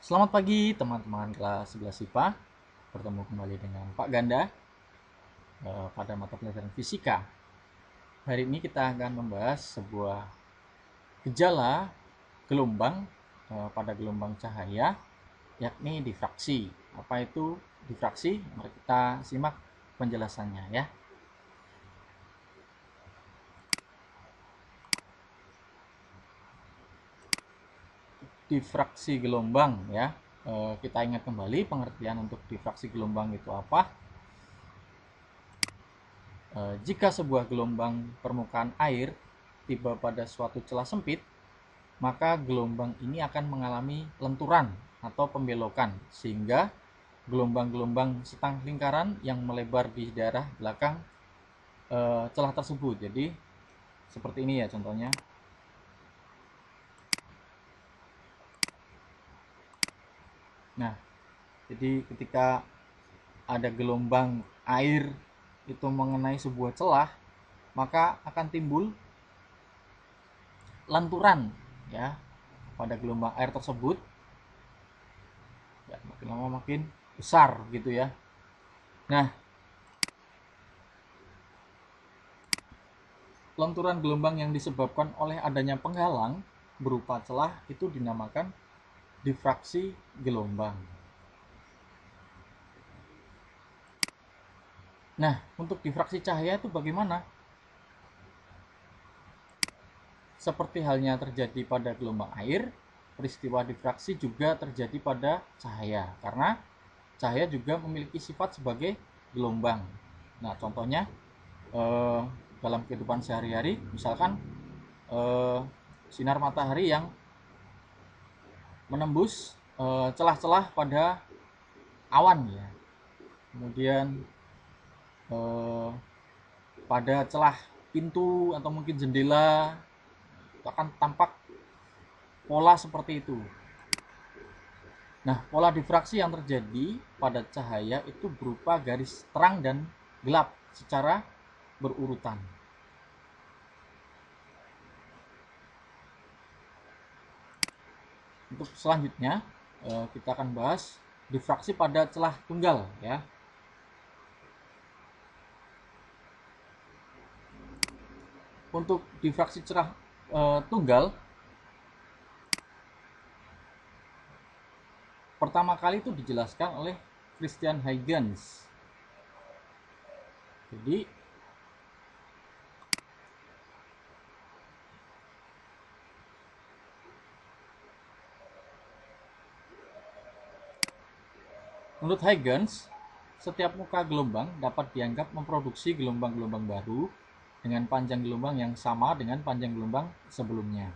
Selamat pagi teman-teman kelas 11 IPA. Bertemu kembali dengan Pak Ganda pada mata pelajaran fisika. Hari ini kita akan membahas sebuah gejala gelombang pada gelombang cahaya, yakni difraksi. Apa itu difraksi? Mari kita simak penjelasannya ya. Difraksi gelombang ya. Kita ingat kembali pengertian untuk difraksi gelombang itu apa. Jika sebuah gelombang permukaan air tiba pada suatu celah sempit, maka gelombang ini akan mengalami lenturan atau pembelokan sehingga gelombang-gelombang setang lingkaran yang melebar di daerah belakang celah tersebut. Jadi seperti ini ya contohnya. Nah, jadi ketika ada gelombang air itu mengenai sebuah celah, maka akan timbul lenturan ya pada gelombang air tersebut. Ya, makin lama makin besar gitu ya. Nah, lenturan gelombang yang disebabkan oleh adanya penghalang berupa celah itu dinamakan difraksi gelombang. Nah, untuk difraksi cahaya itu bagaimana? Seperti halnya terjadi pada gelombang air, peristiwa difraksi juga terjadi pada cahaya karena cahaya juga memiliki sifat sebagai gelombang. Nah, contohnya dalam kehidupan sehari-hari, misalkan sinar matahari yang menembus celah-celah pada awan ya. Kemudian pada celah pintu atau mungkin jendela itu akan tampak pola seperti itu. Nah, pola difraksi yang terjadi pada cahaya itu berupa garis terang dan gelap secara berurutan. Untuk selanjutnya kita akan bahas difraksi pada celah tunggal ya. Untuk difraksi celah tunggal, pertama kali itu dijelaskan oleh Christian Huygens. Jadi menurut Huygens, setiap muka gelombang dapat dianggap memproduksi gelombang-gelombang baru dengan panjang gelombang yang sama dengan panjang gelombang sebelumnya.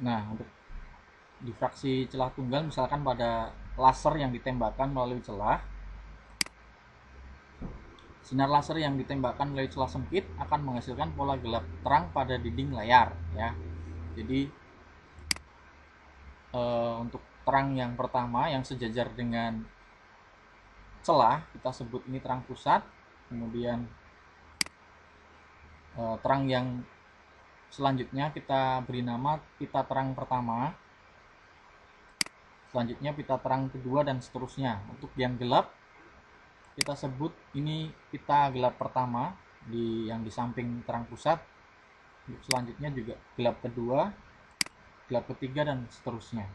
Nah, untuk difraksi celah tunggal misalkan pada laser yang ditembakkan melalui celah, sinar laser yang ditembakkan melalui celah sempit akan menghasilkan pola gelap terang pada dinding layar ya. Jadi untuk terang yang pertama yang sejajar dengan celah kita sebut ini terang pusat. Kemudian terang yang selanjutnya kita beri nama pita terang pertama, selanjutnya pita terang kedua dan seterusnya. Untuk yang gelap kita sebut ini pita gelap pertama yang di samping terang pusat. Untuk selanjutnya juga gelap kedua, gelap ketiga dan seterusnya.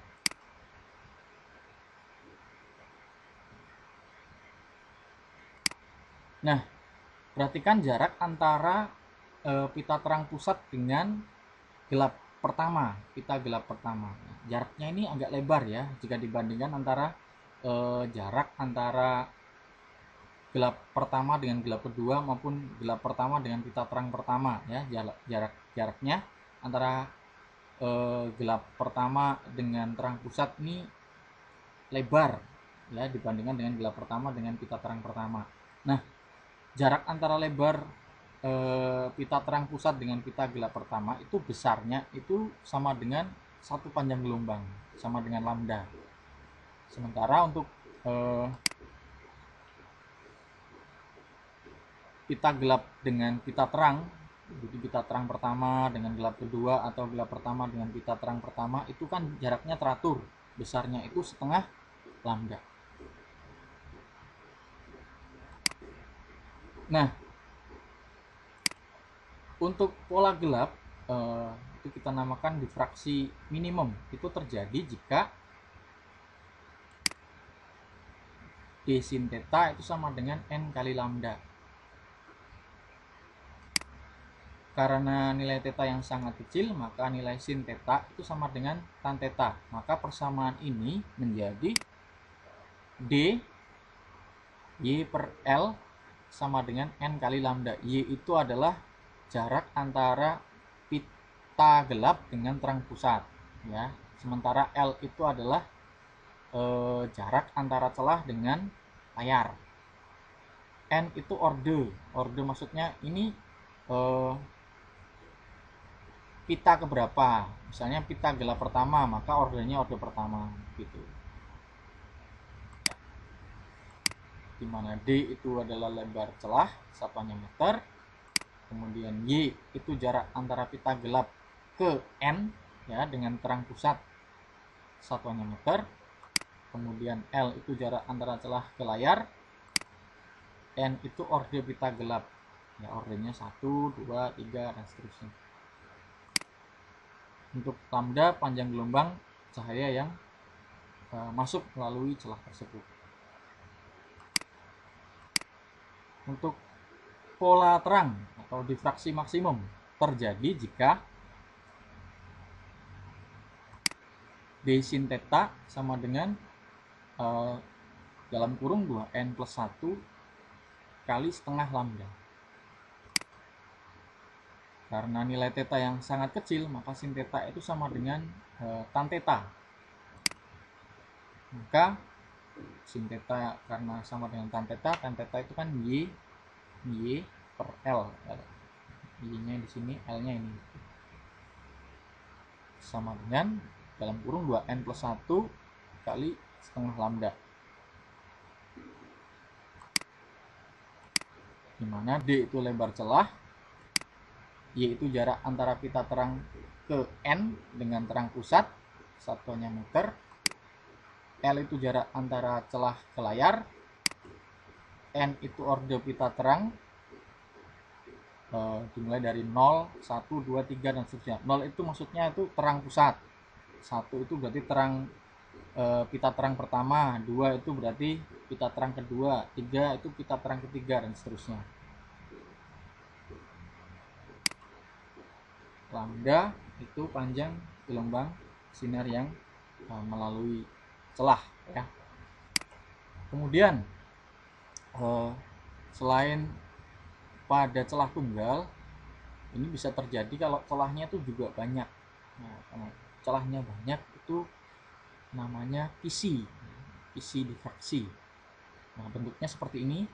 Nah, perhatikan jarak antara pita terang pusat dengan gelap pertama, pita gelap pertama. Jaraknya ini agak lebar ya jika dibandingkan antara jarak antara gelap pertama dengan gelap kedua maupun gelap pertama dengan pita terang pertama ya. Jaraknya antara gelap pertama dengan terang pusat ini lebar ya dibandingkan dengan gelap pertama dengan pita terang pertama. Nah, jarak antara lebar pita terang pusat dengan pita gelap pertama itu besarnya itu sama dengan satu panjang gelombang, sama dengan lambda. Sementara untuk pita gelap dengan pita terang Jadi pita terang pertama dengan gelap kedua atau gelap pertama dengan pita terang pertama itu kan jaraknya teratur, besarnya itu setengah lambda. Nah, untuk pola gelap itu kita namakan difraksi minimum. Itu terjadi jika d sin theta itu sama dengan n kali lambda. Karena nilai theta yang sangat kecil, maka nilai sin theta itu sama dengan tan theta. Maka persamaan ini menjadi d y per L sama dengan n kali lambda. Y itu adalah jarak antara pita gelap dengan terang pusat, ya. Sementara L itu adalah jarak antara celah dengan layar. N itu orde. Orde maksudnya ini pita keberapa. Misalnya pita gelap pertama, maka ordenya orde pertama gitu. Dimana D itu adalah lebar celah, satuannya meter. Kemudian Y itu jarak antara pita gelap ke N, ya, dengan terang pusat, satuannya meter. Kemudian L itu jarak antara celah ke layar. N itu orde pita gelap, ya, ordenya 1, 2, 3 dan seterusnya. Untuk lambda panjang gelombang cahaya yang masuk melalui celah tersebut. Untuk pola terang atau difraksi maksimum terjadi jika d sin theta sama dengan dalam kurung 2n plus 1 kali setengah lambda. Karena nilai theta yang sangat kecil, maka sin theta itu sama dengan tan theta. Maka sin theta karena sama dengan tan theta itu kan y per L. Y-nya di sini, L-nya ini. Sama dengan dalam kurung 2n plus 1 kali setengah lambda. Dimana D itu lebar celah, Y itu jarak antara pita terang ke N dengan terang pusat, satuannya meter. L itu jarak antara celah ke layar. N itu orde pita terang, dimulai dari 0, 1, 2, 3 dan seterusnya. 0 itu maksudnya itu terang pusat, 1 itu berarti terang pita terang pertama, 2 itu berarti pita terang kedua, 3 itu pita terang ketiga dan seterusnya. Lambda itu panjang gelombang sinar yang melalui celah, ya. Kemudian selain pada celah tunggal, ini bisa terjadi kalau celahnya itu juga banyak. Nah, kalau celahnya banyak itu namanya kisi difraksi. Nah, bentuknya seperti ini.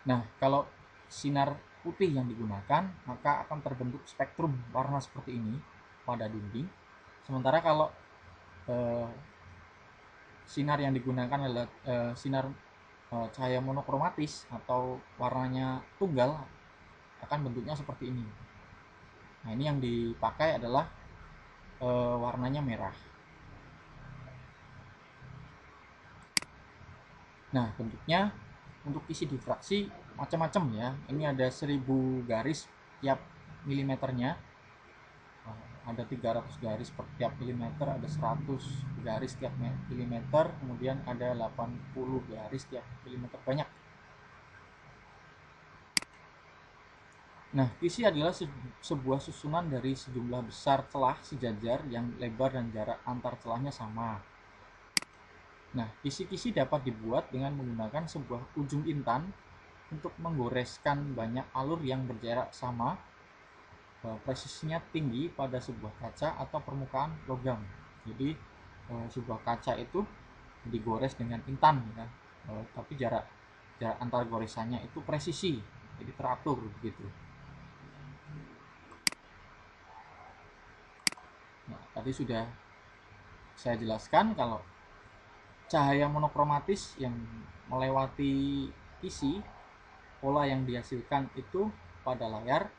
Nah, kalau sinar putih yang digunakan, maka akan terbentuk spektrum warna seperti ini pada dinding. Sementara kalau sinar yang digunakan adalah sinar cahaya monokromatis atau warnanya tunggal, akan bentuknya seperti ini. Nah, ini yang dipakai adalah warnanya merah. Nah, bentuknya untuk isi difraksi macam-macam, ya. Ini ada 1000 garis tiap milimeternya. Ada 300 garis per tiap milimeter, ada 100 garis tiap milimeter, kemudian ada 80 garis tiap milimeter, banyak. Nah, kisi adalah sebuah susunan dari sejumlah besar celah sejajar yang lebar dan jarak antar celahnya sama. Nah, kisi-kisi dapat dibuat dengan menggunakan sebuah ujung intan untuk menggoreskan banyak alur yang berjarak sama, presisinya tinggi pada sebuah kaca atau permukaan logam. Jadi sebuah kaca itu digores dengan intan, ya. Tapi jarak antar goresannya itu presisi, jadi teratur begitu. Nah, tadi sudah saya jelaskan kalau cahaya monokromatis yang melewati isi, pola yang dihasilkan itu pada layar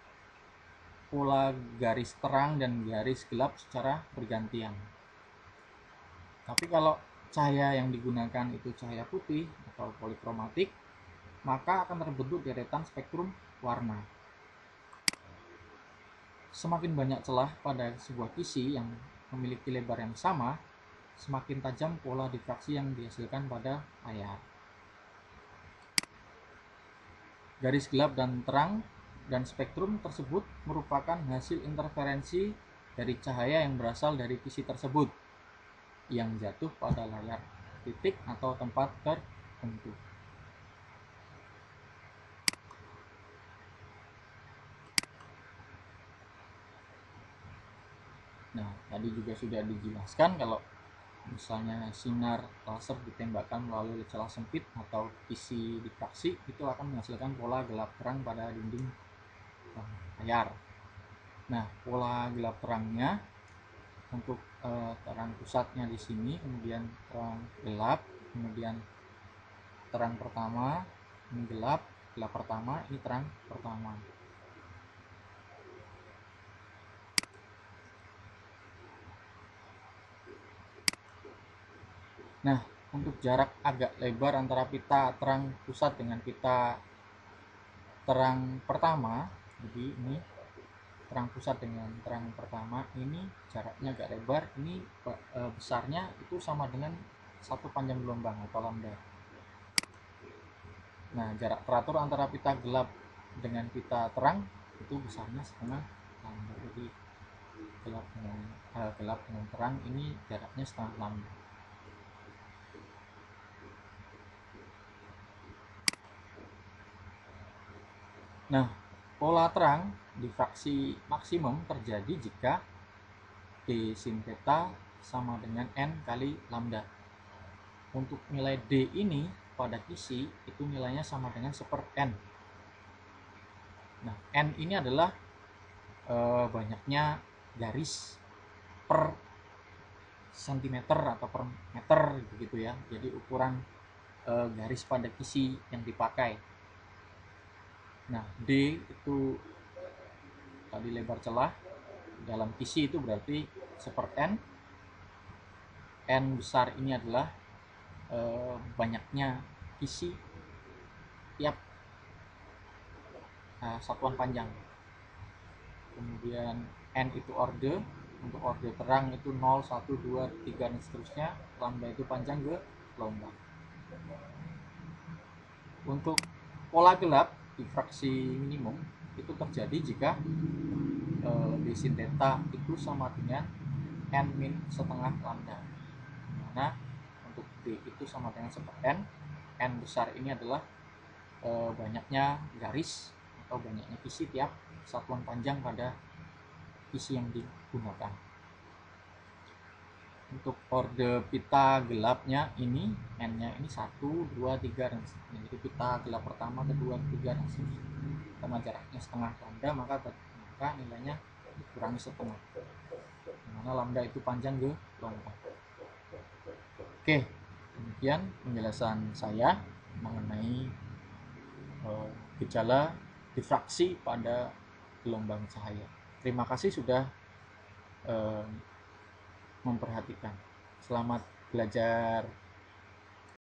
pola garis terang dan garis gelap secara bergantian. Tapi kalau cahaya yang digunakan itu cahaya putih atau polikromatik, maka akan terbentuk deretan spektrum warna. Semakin banyak celah pada sebuah kisi yang memiliki lebar yang sama, semakin tajam pola difraksi yang dihasilkan pada layar. Garis gelap dan terang dan spektrum tersebut merupakan hasil interferensi dari cahaya yang berasal dari kisi tersebut yang jatuh pada layar titik atau tempat tertentu. Nah, tadi juga sudah dijelaskan kalau misalnya sinar laser ditembakkan melalui celah sempit atau kisi difraksi, itu akan menghasilkan pola gelap terang pada dinding layar. Nah, pola gelap terangnya untuk terang pusatnya di sini, kemudian terang gelap, kemudian terang pertama, ini gelap, gelap pertama, ini terang pertama. Nah, untuk jarak agak lebar antara pita terang pusat dengan pita terang pertama, jadi ini terang pusat dengan terang pertama, ini jaraknya agak lebar, ini besarnya itu sama dengan satu panjang gelombang atau lambda. Nah, jarak teratur antara pita gelap dengan pita terang itu besarnya setengah lambda. Jadi gelap dengan terang ini jaraknya setengah lambda. Nah, pola terang difraksi maksimum terjadi jika D sin theta sama dengan N kali lambda. Untuk nilai D ini pada kisi itu nilainya sama dengan 1/n. Nah, N ini adalah banyaknya garis per sentimeter atau per meter gitu ya. Jadi ukuran garis pada kisi yang dipakai. Nah, D itu tadi lebar celah dalam kisi itu berarti 1/n. N besar ini adalah banyaknya kisi tiap satuan panjang. Kemudian N itu orde, untuk orde terang itu 0, 1, 2, 3 dan seterusnya. Lambda itu panjang gelombang. Untuk pola gelap difraksi minimum itu terjadi jika D sin theta itu sama dengan N min setengah lambda, dimana untuk D itu sama dengan 1/n. N besar ini adalah banyaknya garis atau banyaknya kisi tiap satuan panjang pada kisi yang digunakan. Untuk orde pita gelapnya ini N-nya ini 1, 2, 3 dan seterusnya. Jadi pita gelap pertama, kedua, ketiga dan seterusnya. Karena jaraknya setengah lambda maka nilainya dikurangi setengah. Dimana lambda itu panjang gelombang. Oke, demikian penjelasan saya mengenai gejala difraksi pada gelombang cahaya. Terima kasih sudah memperhatikan. Selamat belajar.